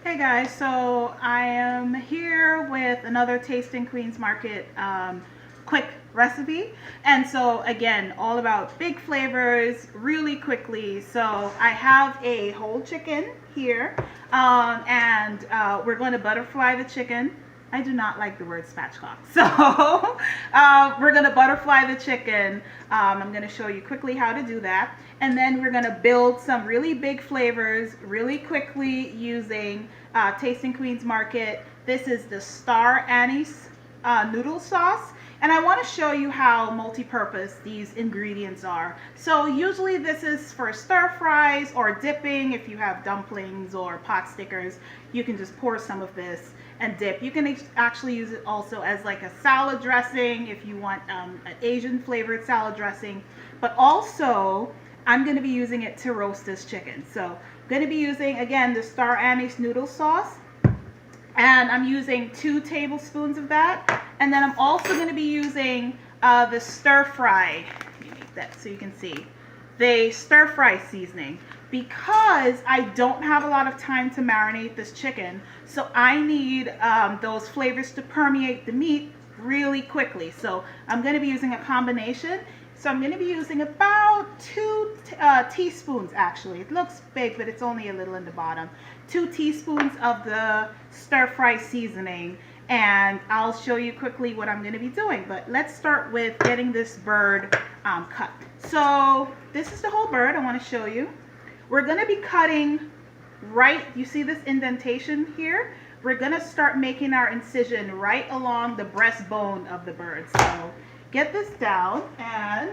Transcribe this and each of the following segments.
Hey guys, so I am here with another Tasting Queens Market quick recipe. And so again, all about big flavors really quickly. So I have a whole chicken here and we're going to butterfly the chicken. I do not like the word spatchcock. So we're going to butterfly the chicken. I'm going to show you quickly how to do that. And then we're going to build some really big flavors really quickly using Tasting Queens Market. This is the Star Anise noodle sauce. And I want to show you how multi-purpose these ingredients are. So usually this is for stir fries or dipping. If you have dumplings or pot stickers, you can just pour some of this and dip. You can actually use it also as like a salad dressing if you want an Asian flavored salad dressing. But also, I'm going to be using it to roast this chicken. So I'm going to be using, again, the Star Anise noodle sauce. And I'm using 2 tablespoons of that. And then I'm also going to be using the stir fry. Let me make that so you can see. The stir fry seasoning. Because I don't have a lot of time to marinate this chicken, so I need those flavors to permeate the meat really quickly. So I'm going to be using a combination. So I'm going to be using about 2 teaspoons actually. It looks big, but it's only a little in the bottom. 2 teaspoons of the stir fry seasoning. And I'll show you quickly what I'm going to be doing. But let's start with getting this bird cut. So this is the whole bird I want to show you. We're going to be cutting right, you see this indentation here? We're going to start making our incision right along the breastbone of the bird. So get this down, and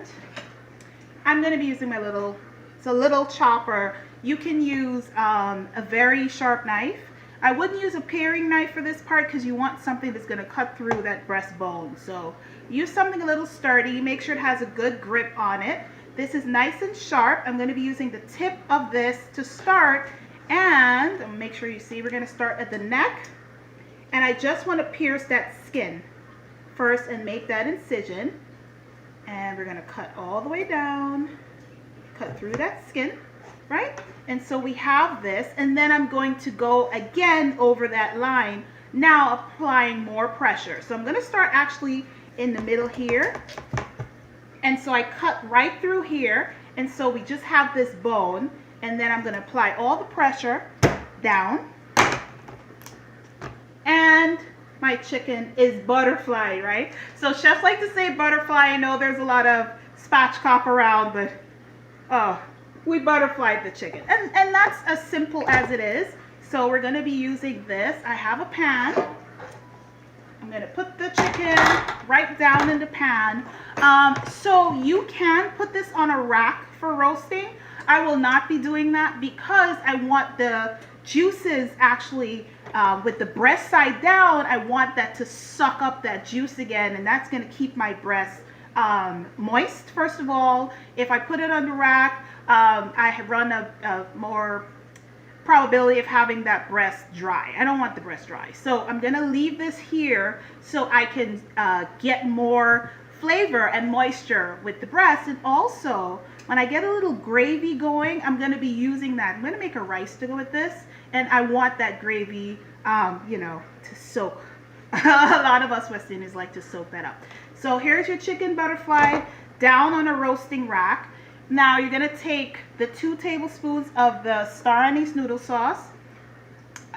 I'm going to be using my it's a little chopper. You can use a very sharp knife. I wouldn't use a paring knife for this part because you want something that's going to cut through that breastbone. So use something a little sturdy. Make sure it has a good grip on it. This is nice and sharp. I'm going to be using the tip of this to start, and I'll make sure you see we're going to start at the neck, and I just want to pierce that skin first and make that incision, and we're going to cut all the way down, cut through that skin, right? And so we have this, and then I'm going to go again over that line, now applying more pressure. So I'm going to start actually in the middle here. And so I cut right through here, and so we just have this bone, and then I'm going to apply all the pressure down, and my chicken is butterfly, right? So chefs like to say butterfly. I know there's a lot of spatchcock around, but oh, we butterflied the chicken, and that's as simple as it is. So we're going to be using this. I have a pan. I'm going to put the chicken right down in the pan. So you can put this on a rack for roasting. I will not be doing that because I want the juices actually with the breast side down. I want that to suck up that juice again, and that's going to keep my breast moist. First of all, if I put it on the rack, I run a more probability of having that breast dry. I don't want the breast dry. So I'm going to leave this here so I can get more flavor and moisture with the breast. And also, when I get a little gravy going, I'm going to be using that. I'm going to make a rice to go with this. And I want that gravy, you know, to soak. A lot of us West Indians like to soak that up. So here's your chicken butterfly down on a roasting rack. Now you're going to take the 2 tablespoons of the Star Anise noodle sauce,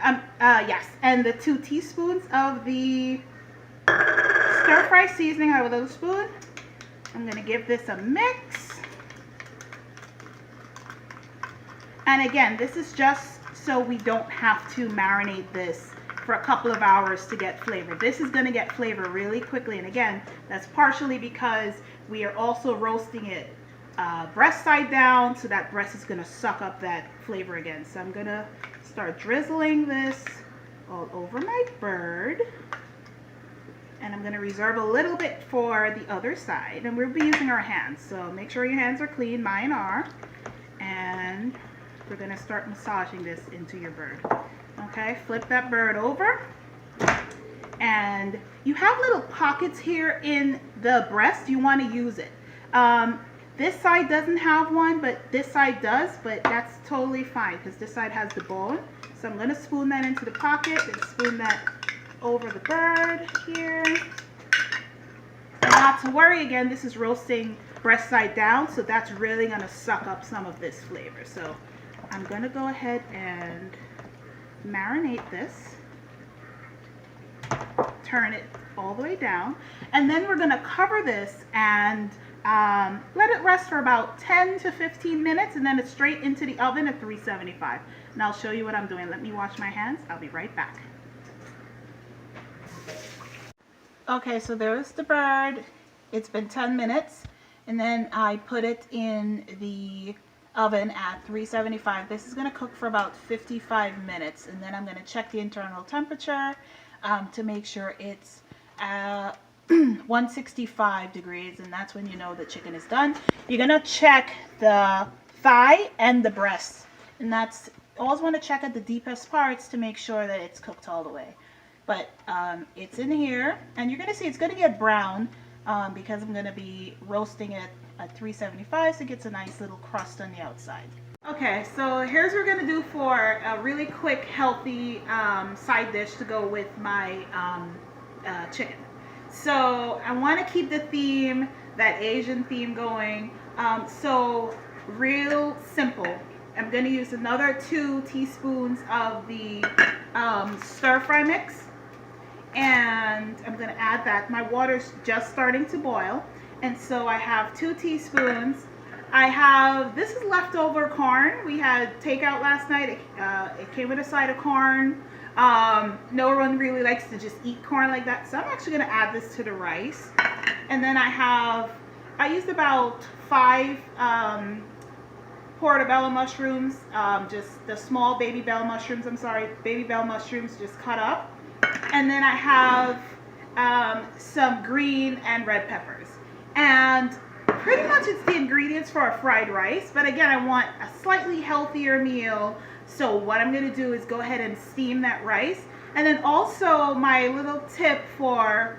and the 2 teaspoons of the stir fry seasoning. I have a little spoon. I'm going to give this a mix. And again, this is just so we don't have to marinate this for a couple of hours to get flavor. This is going to get flavor really quickly. And again, that's partially because we are also roasting it breast side down, so that breast is going to suck up that flavor again. So I'm going to start drizzling this all over my bird, and I'm going to reserve a little bit for the other side, and we'll be using our hands, so make sure your hands are clean. Mine are. And we're going to start massaging this into your bird. Okay, flip that bird over, and you have little pockets here in the breast. You want to use it. this side doesn't have one, but this side does, but that's totally fine because this side has the bone. So I'm going to spoon that into the pocket and spoon that over the bird here. And not to worry, again, this is roasting breast side down, so that's really going to suck up some of this flavor. So I'm going to go ahead and marinate this. Turn it all the way down, and then we're going to cover this and let it rest for about 10 to 15 minutes, and then it's straight into the oven at 375. And I'll show you what I'm doing. Let me wash my hands. I'll be right back. Okay, so there's the bird. It's been 10 minutes, and then I put it in the oven at 375. This is going to cook for about 55 minutes, and then I'm going to check the internal temperature to make sure it's 165 degrees, and that's when you know the chicken is done. You're going to check the thigh and the breast, and that's always want to check at the deepest parts to make sure that it's cooked all the way. But it's in here, and you're going to see it's going to get brown because I'm going to be roasting it at 375, so it gets a nice little crust on the outside. Okay, so here's what we're going to do for a really quick, healthy side dish to go with my chicken. So I want to keep the theme, that Asian theme going. So real simple. I'm going to use another 2 teaspoons of the stir fry mix. And I'm going to add that. My water's just starting to boil. And so I have 2 teaspoons. This is leftover corn. We had takeout last night. It came with a side of corn. No one really likes to just eat corn like that. So I'm actually going to add this to the rice. And then I used about 5 portobello mushrooms, just the small baby bell mushrooms, baby bell mushrooms just cut up. And then I have some green and red peppers. And pretty much it's the ingredients for a fried rice, but again, I want a slightly healthier meal. So what I'm going to do is go ahead and steam that rice. And then also my little tip for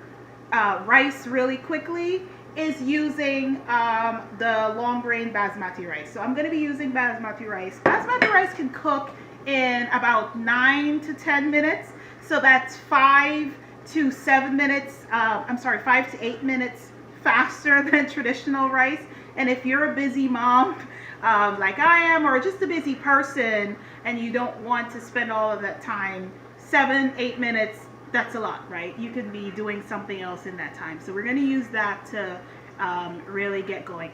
rice really quickly is using the long grain basmati rice. So I'm going to be using basmati rice. Basmati rice can cook in about 9 to 10 minutes. So that's 5 to 7 minutes, 5 to 8 minutes faster than traditional rice. And if you're a busy mom like I am, or just a busy person and you don't want to spend all of that time, 7-8 minutes, that's a lot, right? You could be doing something else in that time. So we're going to use that to really get going.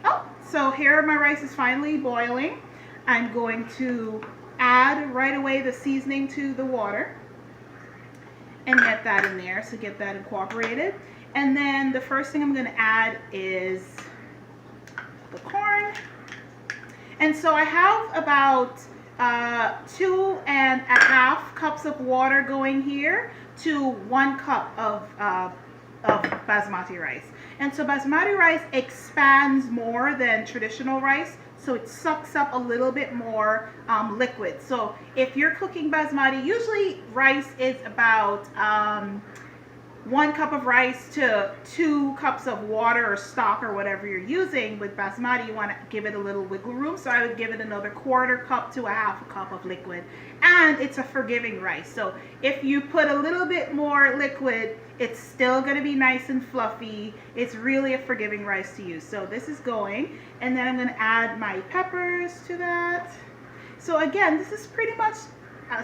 So here my rice is finally boiling. I'm going to add right away the seasoning to the water and get that in there, so get that incorporated. And then the first thing I'm going to add is the corn. And so I have about 2.5 cups of water going here to 1 cup of basmati rice. And so basmati rice expands more than traditional rice, so it sucks up a little bit more liquid. So if you're cooking basmati, usually rice is about 1 cup of rice to 2 cups of water or stock or whatever you're using. With basmati, you want to give it a little wiggle room, so I would give it another 1/4 cup to 1/2 cup of liquid. And it's a forgiving rice, so if you put a little bit more liquid, it's still going to be nice and fluffy. It's really a forgiving rice to use. So this is going, and then I'm going to add my peppers to that. So again, this is pretty much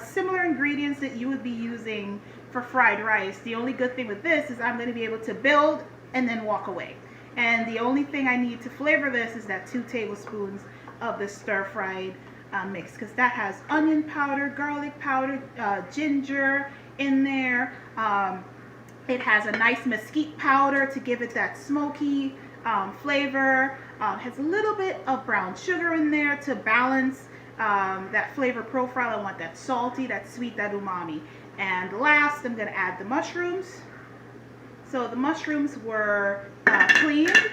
similar ingredients that you would be using for fried rice. The only good thing with this is I'm going to be able to build and then walk away. And the only thing I need to flavor this is that 2 tablespoons of the stir-fried mix, because that has onion powder, garlic powder, ginger in there. It has a nice mesquite powder to give it that smoky flavor. Has a little bit of brown sugar in there to balance that flavor profile. I want that salty, that sweet, that umami. And last, I'm going to add the mushrooms. So the mushrooms were cleaned.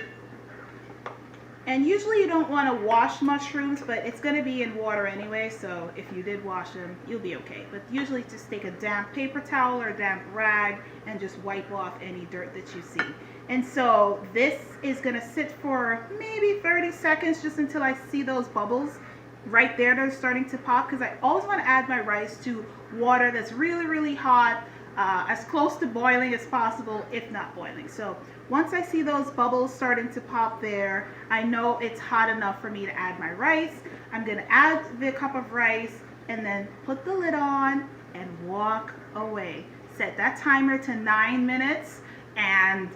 And usually you don't want to wash mushrooms, but it's going to be in water anyway, so if you did wash them, you'll be okay. But usually just take a damp paper towel or a damp rag and just wipe off any dirt that you see. And so this is gonna sit for maybe 30 seconds just until I see those bubbles right there that are starting to pop, because I always want to add my rice to water that's really, really hot, as close to boiling as possible, if not boiling. So once I see those bubbles starting to pop there, I know it's hot enough for me to add my rice. I'm gonna add the cup of rice and then put the lid on and walk away. Set that timer to 9 minutes and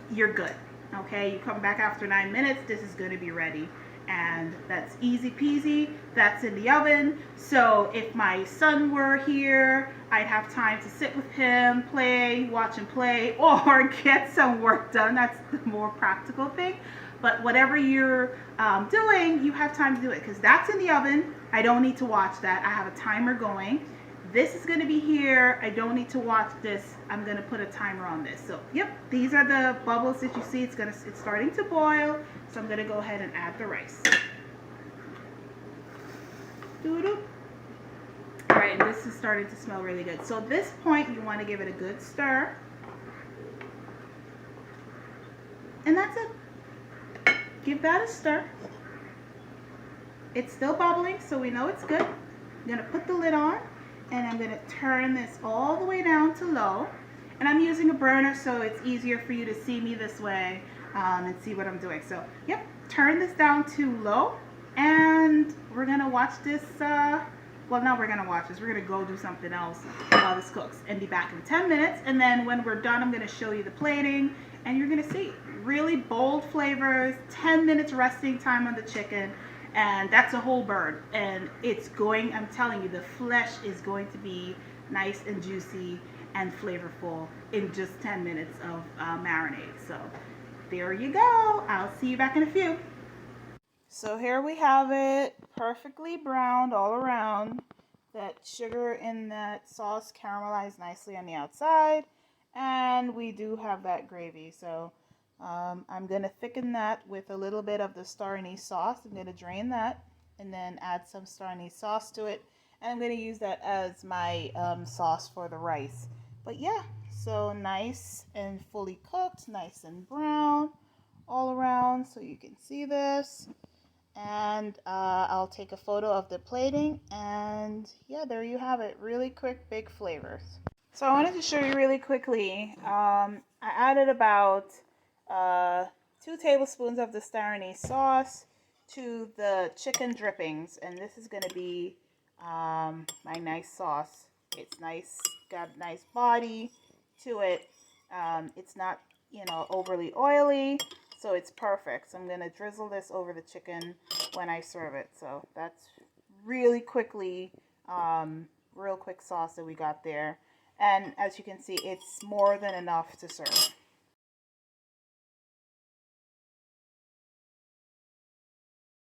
you're good. Okay, you come back after 9 minutes, this is going to be ready. And that's easy peasy. That's in the oven. So if my son were here, I'd have time to sit with him, play, watch him play, or get some work done. That's the more practical thing. But whatever you're doing, you have time to do it, because that's in the oven. I don't need to watch that. I have a timer going. This is going to be here. I don't need to watch this. I'm going to put a timer on this. So, yep, these are the bubbles that you see. It's starting to boil. So I'm going to go ahead and add the rice. Doo-doo. All right, and this is starting to smell really good. So at this point, you want to give it a good stir. And that's it. Give that a stir. It's still bubbling, so we know it's good. I'm going to put the lid on. And I'm going to turn this all the way down to low. And I'm using a burner so it's easier for you to see me this way and see what I'm doing. So, yep, turn this down to low. And we're going to watch this. Well, now we're going to watch this. We're going to go do something else while this cooks and be back in 10 minutes. And then when we're done, I'm going to show you the plating. And you're going to see really bold flavors, 10 minutes resting time on the chicken. And that's a whole bird, and it's going, I'm telling you, the flesh is going to be nice and juicy and flavorful in just 10 minutes of marinade. So there you go. I'll see you back in a few. So here we have it, perfectly browned all around. That sugar in that sauce caramelized nicely on the outside, and we do have that gravy. So I'm going to thicken that with a little bit of the star anise sauce. I'm going to drain that and then add some star anise sauce to it. And I'm going to use that as my sauce for the rice. But yeah, so nice and fully cooked, nice and brown all around. So you can see this. And I'll take a photo of the plating. And yeah, there you have it. Really quick, big flavors. So I wanted to show you really quickly. I added about 2 tablespoons of the star anise sauce to the chicken drippings, and this is going to be my nice sauce. It's nice, got a nice body to it. It's not, overly oily, so it's perfect. So I'm going to drizzle this over the chicken when I serve it. So that's really quickly, real quick sauce that we got there. And as you can see, it's more than enough to serve.